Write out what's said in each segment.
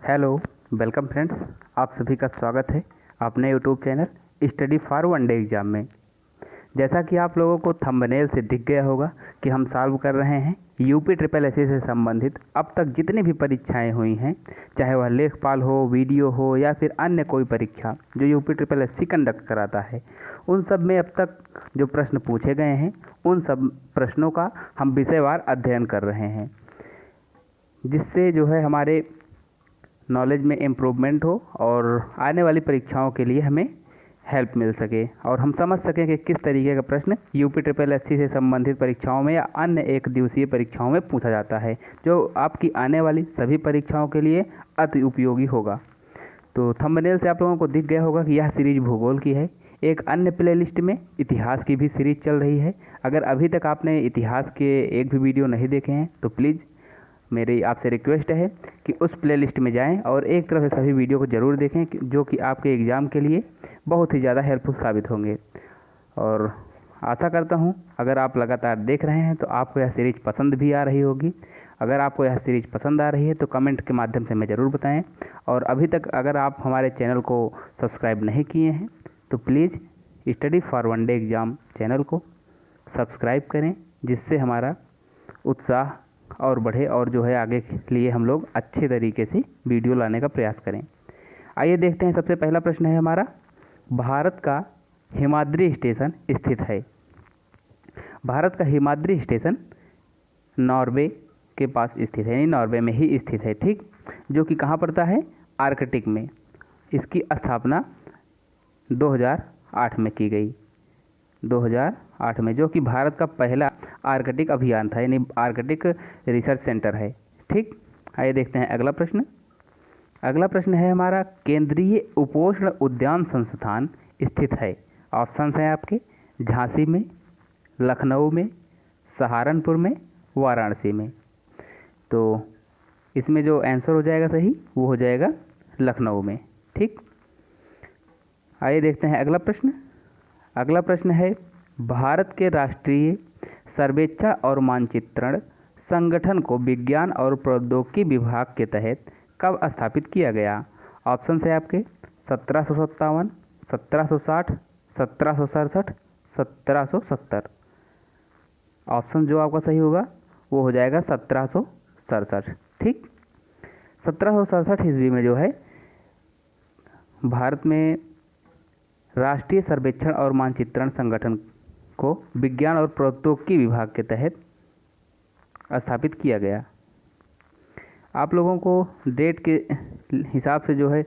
Hello, welcome friends. आप सभी का स्वागत है अपने YouTube channel study for one day exam में। जैसा कि आप लोगों को थंबनेल से दिख गया होगा कि हम सॉल्व कर रहे हैं यूपी ट्रिपल एससी से संबंधित अब तक जितनी भी परीक्षाएं हुई हैं, चाहे वह लेखपाल हो, वीडियो हो या फिर अन्य कोई परीक्षा जो यूपी ट्रिपल एससी कंडक्ट कराता है, उन सब में अब तक जो प्रश्न पूछे गए हैं उन सब प्रश्नों का हम विषयवार अध्ययन कर रहे हैं, जिससे जो है हमारे नॉलेज में इम्प्रूवमेंट हो और आने वाली परीक्षाओं के लिए हमें हेल्प मिल सके और हम समझ सकें कि किस तरीके का प्रश्न यूपी ट्रिपल एससी से संबंधित परीक्षाओं में या अन्य एक दिवसीय परीक्षाओं में पूछा जाता है, जो आपकी आने वाली सभी परीक्षाओं के लिए अति उपयोगी होगा। तो थंबनेल से आप लोगों को दिख गया होगा कि यह सीरीज भूगोल की है। एक अन्य प्लेलिस्ट में इतिहास की भी सीरीज चल रही है। अगर अभी तक आपने इतिहास के एक भी वीडियो नहीं देखे हैं तो प्लीज़ मेरी आपसे रिक्वेस्ट है कि उस प्लेलिस्ट में जाएं और एक तरफ से सभी वीडियो को ज़रूर देखें, जो कि आपके एग्ज़ाम के लिए बहुत ही ज़्यादा हेल्पफुल साबित होंगे। और आशा करता हूं अगर आप लगातार देख रहे हैं तो आपको यह सीरीज़ पसंद भी आ रही होगी। अगर आपको यह सीरीज़ पसंद आ रही है तो कमेंट के माध्यम से हमें ज़रूर बताएं। और अभी तक अगर आप हमारे चैनल को सब्सक्राइब नहीं किए हैं तो please study for one day exam channel को सब्सक्राइब करें, जिससे हमारा उत्साह और बढ़े और जो है आगे के लिए हम लोग अच्छे तरीके से वीडियो लाने का प्रयास करें। आइए देखते हैं। सबसे पहला प्रश्न है हमारा, भारत का हिमाद्री स्टेशन स्थित है। भारत का हिमाद्री स्टेशन नॉर्वे के पास स्थित है, यानी नॉर्वे में ही स्थित है, ठीक, जो कि कहाँ पड़ता है, आर्कटिक में। इसकी स्थापना 2008 में की गई, 2008 में, जो कि भारत का पहला आर्कटिक अभियान था, यानी आर्कटिक रिसर्च सेंटर है, ठीक। आइए देखते हैं अगला प्रश्न। अगला प्रश्न है हमारा, केंद्रीय उपोष्ण उद्यान संस्थान स्थित है। ऑप्शंस हैं आपके, झांसी में, लखनऊ में, सहारनपुर में, वाराणसी में। तो इसमें जो आंसर हो जाएगा सही वो हो जाएगा लखनऊ में, ठीक। आइए देखते हैं अगला प्रश्न। अगला प्रश्न है, भारत के राष्ट्रीय सर्वेक्षण और मानचित्रण संगठन को विज्ञान और प्रौद्योगिकी विभाग के तहत कब स्थापित किया गया। ऑप्शन है आपके 1757, 1760, 1767, 1770। ऑप्शन जो आपका सही होगा वो हो जाएगा 1767, ठीक। 1767 ईस्वी में जो है भारत में राष्ट्रीय सर्वेक्षण और मानचित्रण संगठन को विज्ञान और प्रौद्योगिकी विभाग के तहत स्थापित किया गया। आप लोगों को डेट के हिसाब से जो है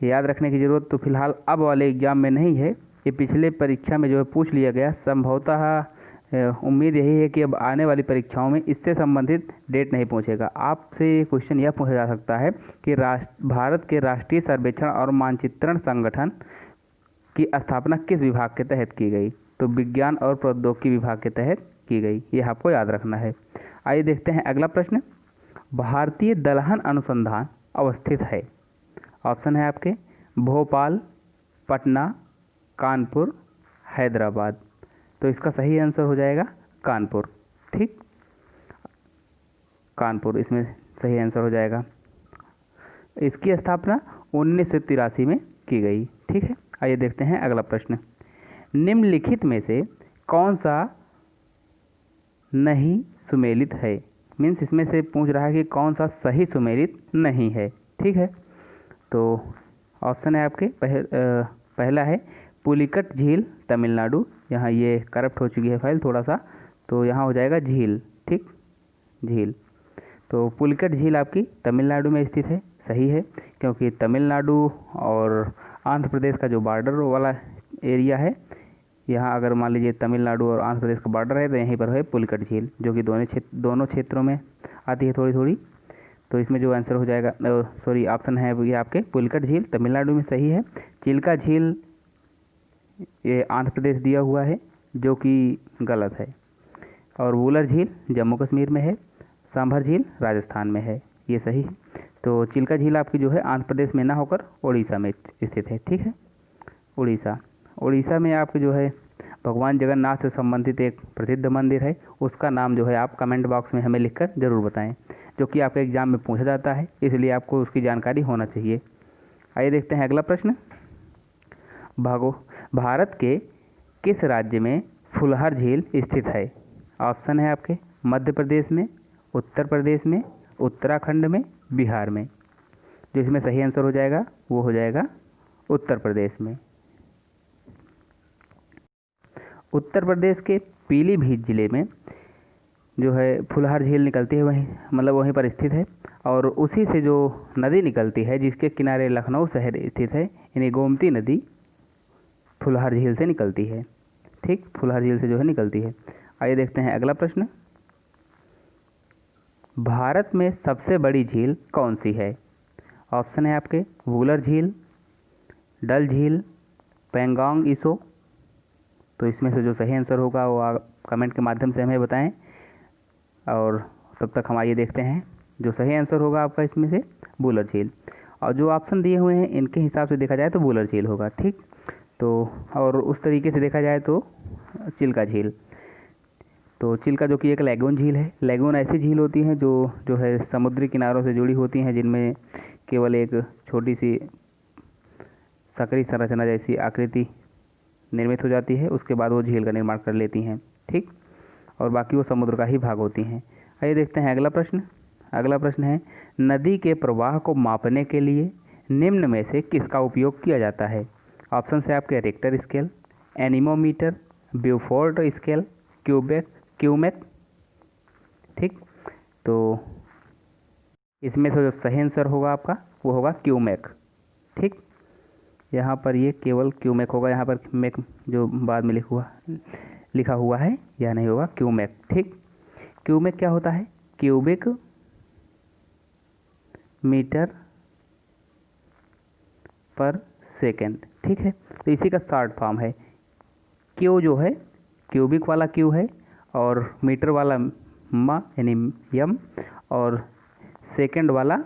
याद रखने की ज़रूरत तो फिलहाल अब वाले एग्ज़ाम में नहीं है, ये पिछले परीक्षा में जो है पूछ लिया गया। संभवतः उम्मीद यही है कि अब आने वाली परीक्षाओं में इससे संबंधित डेट नहीं पूछेगा। आपसे क्वेश्चन यह पूछा जा सकता है कि भारत के राष्ट्रीय सर्वेक्षण और मानचित्रण संगठन की स्थापना किस विभाग के तहत की गई, तो विज्ञान और प्रौद्योगिकी विभाग के तहत की गई, यह आपको याद रखना है। आइए देखते हैं अगला प्रश्न। भारतीय दलहन अनुसंधान अवस्थित है। ऑप्शन है आपके भोपाल, पटना, कानपुर, हैदराबाद। तो इसका सही आंसर हो जाएगा कानपुर, ठीक। कानपुर इसमें सही आंसर हो जाएगा। इसकी स्थापना 1983 में की गई, ठीक है। आइए देखते हैं अगला प्रश्न। निम्नलिखित में से कौन सा नहीं सुमेलित है। मीन्स इसमें से पूछ रहा है कि कौन सा सही सुमेलित नहीं है, ठीक है। तो ऑप्शन है आपके पहला है पुलिकट झील तमिलनाडु। यहाँ ये करप्ट हो चुकी है फाइल थोड़ा सा, तो यहाँ हो जाएगा झील, ठीक, झील। तो पुलिकट झील आपकी तमिलनाडु में स्थित है, सही है, क्योंकि तमिलनाडु और आंध्र प्रदेश का जो बॉर्डर वाला एरिया है, यहाँ अगर मान लीजिए तमिलनाडु और आंध्र प्रदेश का बॉर्डर है तो यहीं पर है पुलिकट झील, जो कि दोनों क्षेत्रों में आती है थोड़ी थोड़ी। तो इसमें जो आंसर हो जाएगा, सॉरी, ऑप्शन है ये आपके पुलिकट झील तमिलनाडु में सही है। चिल्का झील ये आंध्र प्रदेश दिया हुआ है, जो कि गलत है। और वुलर झील जम्मू कश्मीर में है, सांभर झील राजस्थान में है, ये सही है। तो चिल्का झील आपकी जो है आंध्र प्रदेश में ना होकर उड़ीसा में स्थित है, ठीक है। उड़ीसा में आपके जो है भगवान जगन्नाथ से संबंधित एक प्रसिद्ध मंदिर है, उसका नाम जो है आप कमेंट बॉक्स में हमें लिखकर ज़रूर बताएं। जो कि आपके एग्ज़ाम में पूछा जाता है, इसलिए आपको उसकी जानकारी होना चाहिए। आइए देखते हैं अगला प्रश्न। भारत के किस राज्य में फुलहर झील स्थित है? ऑप्शन है आपके मध्य प्रदेश में, उत्तर प्रदेश में, उत्तराखंड में, बिहार में। जो इसमें सही आंसर हो जाएगा वो हो जाएगा उत्तर प्रदेश में। उत्तर प्रदेश के पीलीभीत जिले में जो है फुलहर झील निकलती है, वहीं मतलब वहीं पर स्थित है, और उसी से जो नदी निकलती है जिसके किनारे लखनऊ शहर स्थित है, यानी गोमती नदी फुलहर झील से निकलती है। ठीक, फुलहर झील से जो है निकलती है। आइए देखते हैं अगला प्रश्न। भारत में सबसे बड़ी झील कौन सी है? ऑप्शन है आपके वुलर झील, डल झील, पेंगोंग इशो। तो इसमें से जो सही आंसर होगा वो आप कमेंट के माध्यम से हमें बताएं, और तब तक हम आइए देखते हैं जो सही आंसर होगा आपका इसमें से वुलर झील। और जो ऑप्शन दिए हुए हैं इनके हिसाब से देखा जाए तो वुलर झील होगा। ठीक, तो और उस तरीके से देखा जाए तो चिल्का झील। तो चिल्का जो कि एक लैगून झील है। लैगून ऐसी झील होती हैं जो है समुद्री किनारों से जुड़ी होती हैं, जिनमें केवल एक छोटी सी सक्रिय संरचना जैसी आकृति निर्मित हो जाती है, उसके बाद वो झील का निर्माण कर लेती हैं। ठीक, और बाकी वो समुद्र का ही भाग होती हैं। आइए देखते हैं अगला प्रश्न। अगला प्रश्न है, नदी के प्रवाह को मापने के लिए निम्न में से किसका उपयोग किया जाता है? ऑप्शन से आपके Richter scale, anemometer, Beaufort scale, cumec. ठीक, तो इसमें से जो सही आंसर होगा आपका वो होगा क्यूमेक। ठीक, यहाँ पर ये केवल क्यूमेक होगा, यहाँ पर मेक जो बाद में लिखा हुआ है या नहीं होगा क्यूमेक। ठीक, क्यूमेक क्या होता है? क्यूबिक मीटर पर सेकेंड। ठीक है, तो इसी का शॉर्ट फॉर्म है। क्यू जो है क्यूबिक वाला क्यू है, और मीटर वाला मा यानी यम, और सेकेंड वाला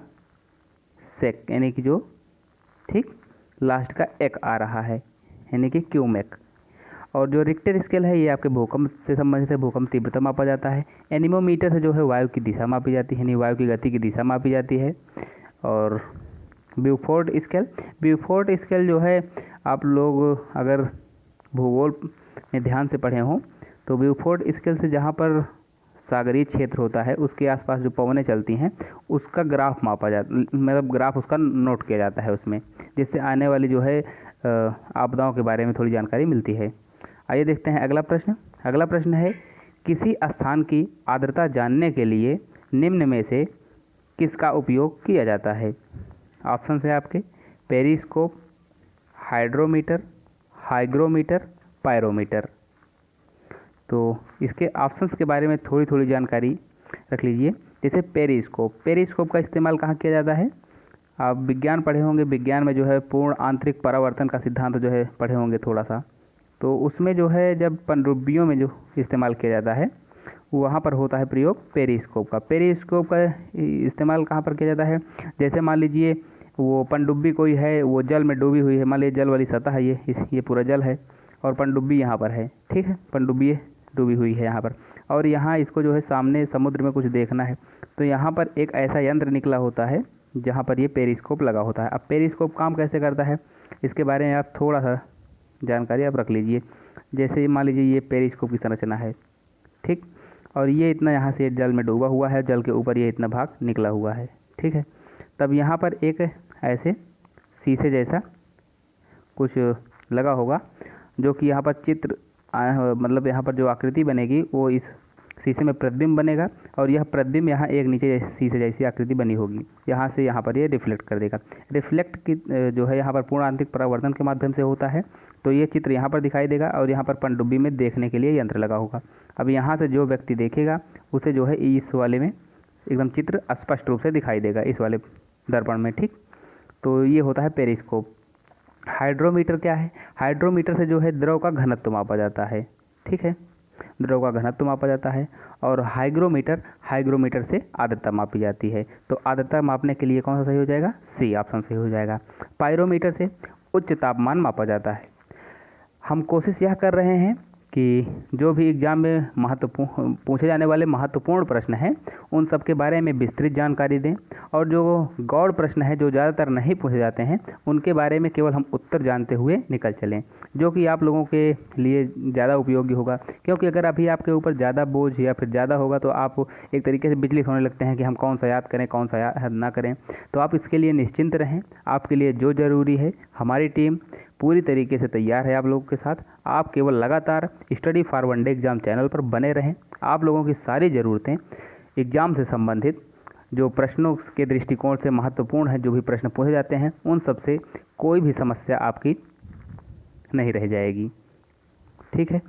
सेक यानी कि जो ठीक लास्ट का एक आ रहा है, यानी कि क्यूमेक। और जो रिक्टर स्केल है ये आपके भूकंप से संबंधित है, भूकंप तीव्रता मापा जाता है। एनीमोमीटर से जो है वायु की दिशा मापी जाती है, यानी वायु की गति की दिशा मापी जाती है। और ब्यूफोर्ट स्केल जो है, आप लोग अगर भूगोल में ध्यान से पढ़े हों तो ब्यूफोर्ट स्केल से जहाँ पर सागरीय क्षेत्र होता है उसके आसपास जो पवनें चलती हैं उसका ग्राफ मापा जाता, मतलब ग्राफ उसका नोट किया जाता है उसमें, जिससे आने वाली जो है आपदाओं के बारे में थोड़ी जानकारी मिलती है। आइए देखते हैं अगला प्रश्न। अगला प्रश्न है, किसी स्थान की आर्द्रता जानने के लिए निम्न में से किसका उपयोग किया जाता है? ऑप्शन है आपके पेरिस्कोप, हाइड्रोमीटर, हाइग्रोमीटर, पायरोमीटर। तो इसके ऑप्शंस के बारे में थोड़ी थोड़ी जानकारी रख लीजिए। जैसे पेरिस्कोप का इस्तेमाल कहाँ किया जाता है? आप विज्ञान पढ़े होंगे, विज्ञान में जो है पूर्ण आंतरिक परावर्तन का सिद्धांत जो है पढ़े होंगे थोड़ा सा, तो उसमें जो है जब पनडुब्बियों में जो इस्तेमाल किया जाता है वहाँ पर होता है प्रयोग पेरिस्कोप का। पेरिस्कोप का इस्तेमाल कहाँ पर किया जाता है? जैसे मान लीजिए वो पनडुब्बी कोई है, वो जल में डूबी हुई है, मान लीजिए जल वाली सतह है, ये पूरा जल है और पनडुब्बी यहाँ पर है। ठीक है, पनडुब्बी डूबी हुई है यहाँ पर, और यहाँ इसको जो है सामने समुद्र में कुछ देखना है, तो यहाँ पर एक ऐसा यंत्र निकला होता है जहाँ पर ये पेरिस्कोप लगा होता है। अब पेरिस्कोप काम कैसे करता है इसके बारे में आप थोड़ा सा जानकारी आप रख लीजिए। जैसे मान लीजिए ये पेरिस्कोप की संरचना है, ठीक, और ये इतना यहाँ से जल में डूबा हुआ है, जल के ऊपर ये इतना भाग निकला हुआ है। ठीक है, तब यहाँ पर एक ऐसे शीशे जैसा कुछ लगा होगा, जो कि यहाँ पर चित्र मतलब यहाँ पर जो आकृति बनेगी वो इस शीशे में प्रतिबिंब बनेगा, और यह प्रतिबिंब यहाँ एक नीचे शीशे जैसी आकृति बनी होगी, यहाँ से यहाँ पर ये रिफ्लेक्ट कर देगा। रिफ्लेक्ट की जो है यहाँ पर पूर्ण आंतरिक परावर्तन के माध्यम से होता है, तो ये चित्र यहाँ पर दिखाई देगा, और यहाँ पर पनडुब्बी में देखने के लिए यंत्र लगा होगा। अब यहाँ से जो व्यक्ति देखेगा उसे जो है इस वाले में एकदम चित्र स्पष्ट रूप से दिखाई देगा, इस वाले दर्पण में। ठीक, तो ये होता है पेरिस्कोप। हाइड्रोमीटर क्या है? हाइड्रोमीटर से जो है द्रव का घनत्व मापा जाता है। ठीक है, द्रव का घनत्व मापा जाता है। और हाइग्रोमीटर से आर्द्रता मापी जाती है। तो आर्द्रता मापने के लिए कौन सा सही हो जाएगा? सी ऑप्शन सही हो जाएगा। पायरोमीटर से उच्च तापमान मापा जाता है। हम कोशिश यह कर रहे हैं कि जो भी एग्ज़ाम में महत्वपूर्ण पूछे जाने वाले महत्वपूर्ण प्रश्न हैं उन सब के बारे में विस्तृत जानकारी दें, और जो गौड़ प्रश्न है जो ज़्यादातर नहीं पूछे जाते हैं उनके बारे में केवल हम उत्तर जानते हुए निकल चलें, जो कि आप लोगों के लिए ज़्यादा उपयोगी होगा। क्योंकि अगर अभी आपके ऊपर ज़्यादा बोझ या फिर ज़्यादा होगा तो आप एक तरीके से विचलित होने लगते हैं कि हम कौन सा याद करें कौन सा याद ना करें। तो आप इसके लिए निश्चिंत रहें। आपके लिए जो ज़रूरी है, हमारी टीम पूरी तरीके से तैयार है आप लोगों के साथ। आप केवल लगातार study for one day exam channel पर बने रहें। आप लोगों की सारी ज़रूरतें एग्ज़ाम से संबंधित जो प्रश्नों के दृष्टिकोण से महत्वपूर्ण है, जो भी प्रश्न पूछे जाते हैं उन सब से कोई भी समस्या आपकी नहीं रह जाएगी। ठीक है,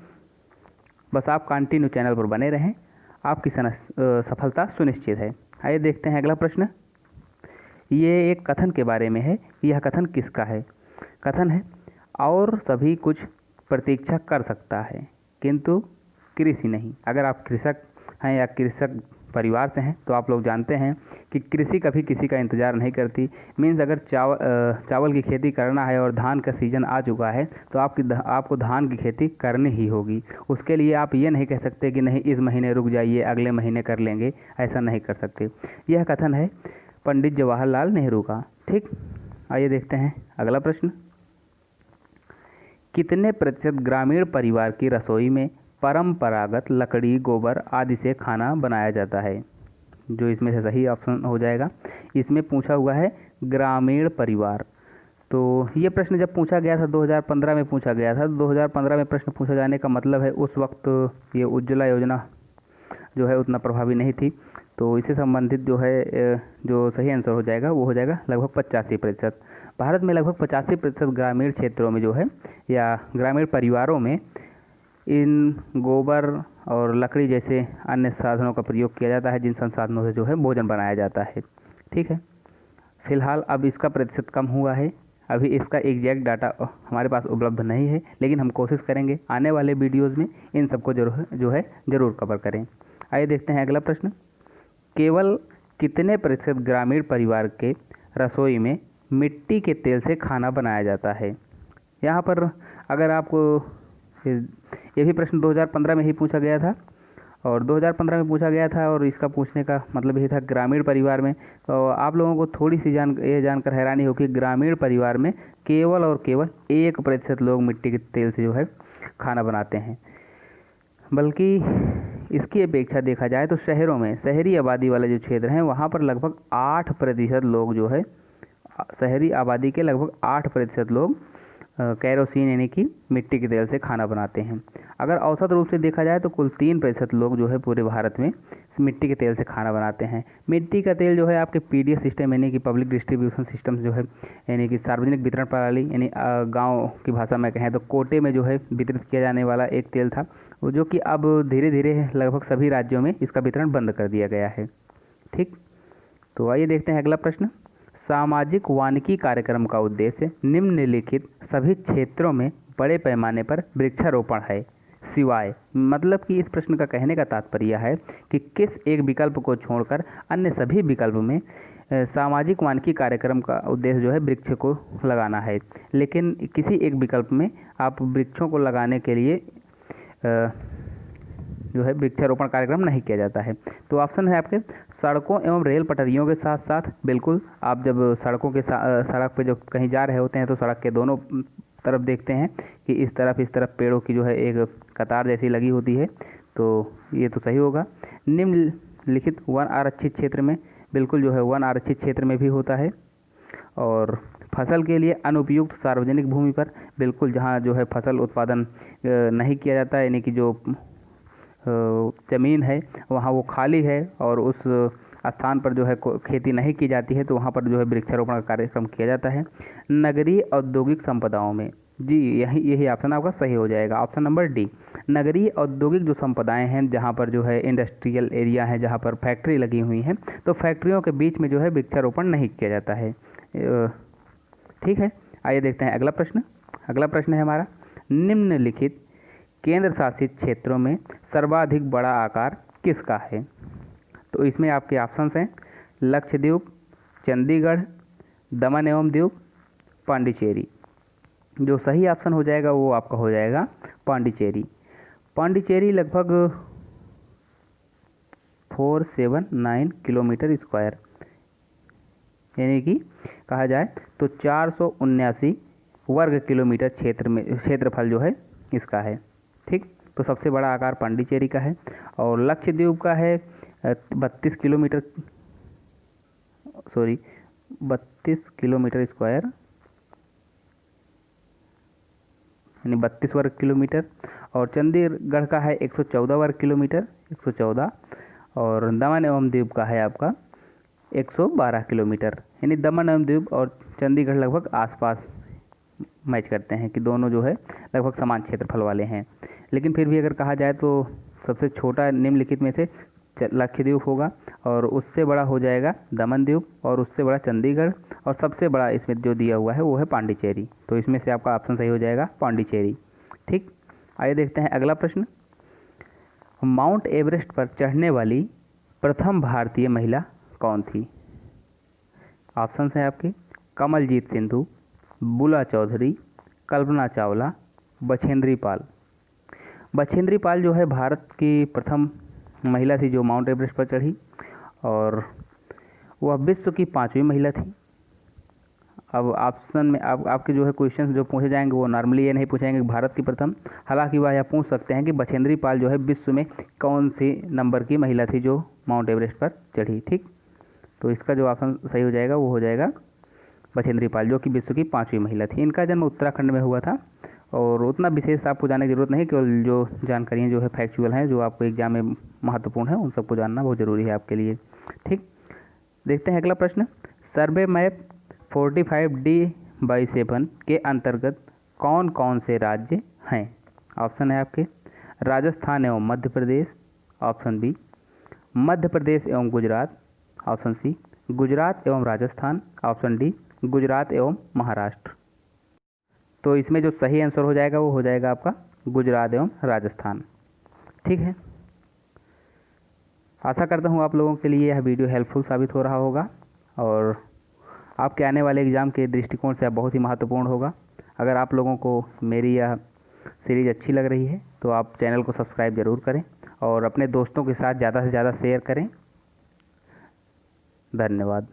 बस आप कंटिन्यू चैनल पर बने रहें, आपकी सफलता सुनिश्चित है। आइए देखते हैं अगला प्रश्न। ये एक कथन के बारे में है। यह कथन किसका है? कथन है, और सभी कुछ प्रतीक्षा कर सकता है किंतु कृषि नहीं। अगर आप कृषक हैं या कृषक परिवार से हैं तो आप लोग जानते हैं कि कृषि कभी किसी का इंतज़ार नहीं करती। मीन्स अगर चावल की खेती करना है और धान का सीज़न आ चुका है तो आपको धान की खेती करनी ही होगी। उसके लिए आप ये नहीं कह सकते कि नहीं इस महीने रुक जाइए अगले महीने कर लेंगे, ऐसा नहीं कर सकते। यह कथन है पंडित जवाहरलाल नेहरू का। ठीक, आइए देखते हैं अगला प्रश्न। कितने प्रतिशत ग्रामीण परिवार की रसोई में परंपरागत लकड़ी, गोबर आदि से खाना बनाया जाता है? जो इसमें से सही ऑप्शन हो जाएगा। इसमें पूछा हुआ है ग्रामीण परिवार। तो ये प्रश्न जब पूछा गया था 2015 में पूछा गया था। 2015 में प्रश्न पूछा जाने का मतलब है उस वक्त ये उज्ज्वला योजना जो है उतना प्रभावी नहीं थी। तो इससे संबंधित जो है जो सही आंसर हो जाएगा वो हो जाएगा लगभग 85%। भारत में लगभग 85% ग्रामीण क्षेत्रों में जो है या ग्रामीण परिवारों में इन गोबर और लकड़ी जैसे अन्य साधनों का प्रयोग किया जाता है, जिन संसाधनों से जो है भोजन बनाया जाता है। ठीक है, फिलहाल अब इसका प्रतिशत कम हुआ है। अभी इसका एग्जैक्ट डाटा हमारे पास उपलब्ध नहीं है, लेकिन हम कोशिश करेंगे आने वाले वीडियोज़ में इन सबको ज़रूर कवर करें। आइए देखते हैं अगला प्रश्न। केवल कितने प्रतिशत ग्रामीण परिवार के रसोई में मिट्टी के तेल से खाना बनाया जाता है? यहाँ पर अगर आपको ये भी प्रश्न 2015 में ही पूछा गया था, और 2015 में पूछा गया था और इसका पूछने का मतलब ये था ग्रामीण परिवार में। तो आप लोगों को थोड़ी सी ये जानकर हैरानी हो कि ग्रामीण परिवार में केवल और केवल 1% लोग मिट्टी के तेल से जो है खाना बनाते हैं। बल्कि इसकी अपेक्षा देखा जाए तो शहरों में, शहरी आबादी वाले जो क्षेत्र हैं वहाँ पर लगभग 8% लोग जो है, शहरी आबादी के लगभग 8% लोग कैरोसिन यानी कि मिट्टी के तेल से खाना बनाते हैं। अगर औसत रूप से देखा जाए तो कुल 3% लोग जो है पूरे भारत में मिट्टी के तेल से खाना बनाते हैं। मिट्टी का तेल जो है आपके पीडीएस सिस्टम यानी कि पब्लिक डिस्ट्रीब्यूशन सिस्टम जो है, यानी कि सार्वजनिक वितरण प्रणाली, यानी गांव की भाषा में कहें तो कोटे में जो है वितरित किया जाने वाला एक तेल था, जो कि अब धीरे धीरे लगभग सभी राज्यों में इसका वितरण बंद कर दिया गया है। ठीक, तो आइए देखते हैं अगला प्रश्न। सामाजिक वानिकी कार्यक्रम का उद्देश्य निम्नलिखित सभी क्षेत्रों में बड़े पैमाने पर वृक्षारोपण है, सिवाय, मतलब कि इस प्रश्न का कहने का तात्पर्य है कि किस एक विकल्प को छोड़कर अन्य सभी विकल्प में सामाजिक वानिकी कार्यक्रम का उद्देश्य जो है वृक्ष को लगाना है, लेकिन किसी एक विकल्प में आप वृक्षों को लगाने के लिए जो है वृक्षारोपण कार्यक्रम नहीं किया जाता है। तो ऑप्शन है आपके सड़कों एवं रेल पटरियों के साथ साथ, बिल्कुल आप जब सड़क पे जब कहीं जा रहे होते हैं तो सड़क के दोनों तरफ देखते हैं कि इस तरफ पेड़ों की जो है एक कतार जैसी लगी होती है, तो ये तो सही होगा। निम्नलिखित वन आरक्षित क्षेत्र में, बिल्कुल जो है वन आरक्षित क्षेत्र में भी होता है। और फसल के लिए अनुपयुक्त सार्वजनिक भूमि पर, बिल्कुल जहाँ जो है फसल उत्पादन नहीं किया जाता है, यानी कि जो ज़मीन है वहाँ वो खाली है और उस स्थान पर जो है खेती नहीं की जाती है, तो वहाँ पर जो है वृक्षारोपण का कार्यक्रम किया जाता है। नगरीय औद्योगिक संपदाओं में, जी यही ऑप्शन आपका सही हो जाएगा, ऑप्शन नंबर डी। नगरीय औद्योगिक जो संपदाएं हैं, जहाँ पर जो है इंडस्ट्रियल एरिया है, जहाँ पर फैक्ट्री लगी हुई हैं, तो फैक्ट्रियों के बीच में जो है वृक्षारोपण नहीं किया जाता है। ठीक है, आइए देखते हैं अगला प्रश्न। अगला प्रश्न है हमारा, निम्नलिखित केंद्र शासित क्षेत्रों में सर्वाधिक बड़ा आकार किसका है? तो इसमें आपके ऑप्शंस हैं लक्षद्वीप, चंडीगढ़, दमन एवं दीव, पांडिचेरी। जो सही ऑप्शन हो जाएगा वो आपका हो जाएगा पांडिचेरी। पांडिचेरी लगभग 479 किलोमीटर स्क्वायर, यानी कि कहा जाए तो 479 वर्ग किलोमीटर क्षेत्रफल जो है इसका है। ठीक, तो सबसे बड़ा आकार पांडिचेरी का है। और लक्षद्वीप का है 32 किलोमीटर स्क्वायर, यानी 32 वर्ग किलोमीटर। और चंडीगढ़ का है 114 वर्ग किलोमीटर, 114। और दमन एवं दीव का है आपका 112 किलोमीटर, यानी दमन एवं दीव और चंडीगढ़ लगभग आसपास मैच करते हैं कि दोनों जो है लगभग समान क्षेत्रफल वाले हैं। लेकिन फिर भी अगर कहा जाए तो सबसे छोटा निम्नलिखित में से लक्षद्वीप होगा, और उससे बड़ा हो जाएगा दमन दीव, और उससे बड़ा चंडीगढ़, और सबसे बड़ा इसमें जो दिया हुआ है वो है पांडिचेरी। तो इसमें से आपका ऑप्शन सही हो जाएगा पांडिचेरी। ठीक, आइए देखते हैं अगला प्रश्न। माउंट एवरेस्ट पर चढ़ने वाली प्रथम भारतीय महिला कौन थी? ऑप्शन है आपके कमलजीत सिंधु, बुला चौधरी, कल्पना चावला, बछेंद्री पाल। बछेंद्री पाल जो है भारत की प्रथम महिला थी जो माउंट एवरेस्ट पर चढ़ी, और वह विश्व की 5वीं महिला थी। अब ऑप्शन में आपके जो है क्वेश्चंस जो पूछे जाएंगे वो नॉर्मली ये नहीं पूछेंगे भारत की प्रथम, हालांकि वह यह पूछ सकते हैं कि बछेंद्री पाल जो है विश्व में कौन सी नंबर की महिला थी जो माउंट एवरेस्ट पर चढ़ी। ठीक, तो इसका जो ऑप्शन सही हो जाएगा वो हो जाएगा बछेंद्री पाल, जो कि विश्व की 5वीं महिला थी। इनका जन्म उत्तराखंड में हुआ था, और उतना विशेष आपको जानने की जरूरत नहीं, केवल जो जानकारियाँ जो है फैक्चुअल हैं, जो आपको एग्जाम में महत्वपूर्ण है, उन सबको जानना बहुत ज़रूरी है आपके लिए। ठीक, देखते हैं अगला प्रश्न। सर्वे मैप 45D/7 के अंतर्गत कौन कौन से राज्य हैं? ऑप्शन है आपके राजस्थान एवं मध्य प्रदेश, ऑप्शन बी मध्य प्रदेश एवं गुजरात, ऑप्शन सी गुजरात एवं राजस्थान, ऑप्शन डी गुजरात एवं महाराष्ट्र। तो इसमें जो सही आंसर हो जाएगा वो हो जाएगा आपका गुजरात एवं राजस्थान। ठीक है, आशा करता हूँ आप लोगों के लिए यह वीडियो हेल्पफुल साबित हो रहा होगा, और आपके आने वाले एग्ज़ाम के दृष्टिकोण से बहुत ही महत्वपूर्ण होगा। अगर आप लोगों को मेरी यह सीरीज़ अच्छी लग रही है तो आप चैनल को सब्सक्राइब ज़रूर करें, और अपने दोस्तों के साथ ज़्यादा से ज़्यादा शेयर करें। धन्यवाद।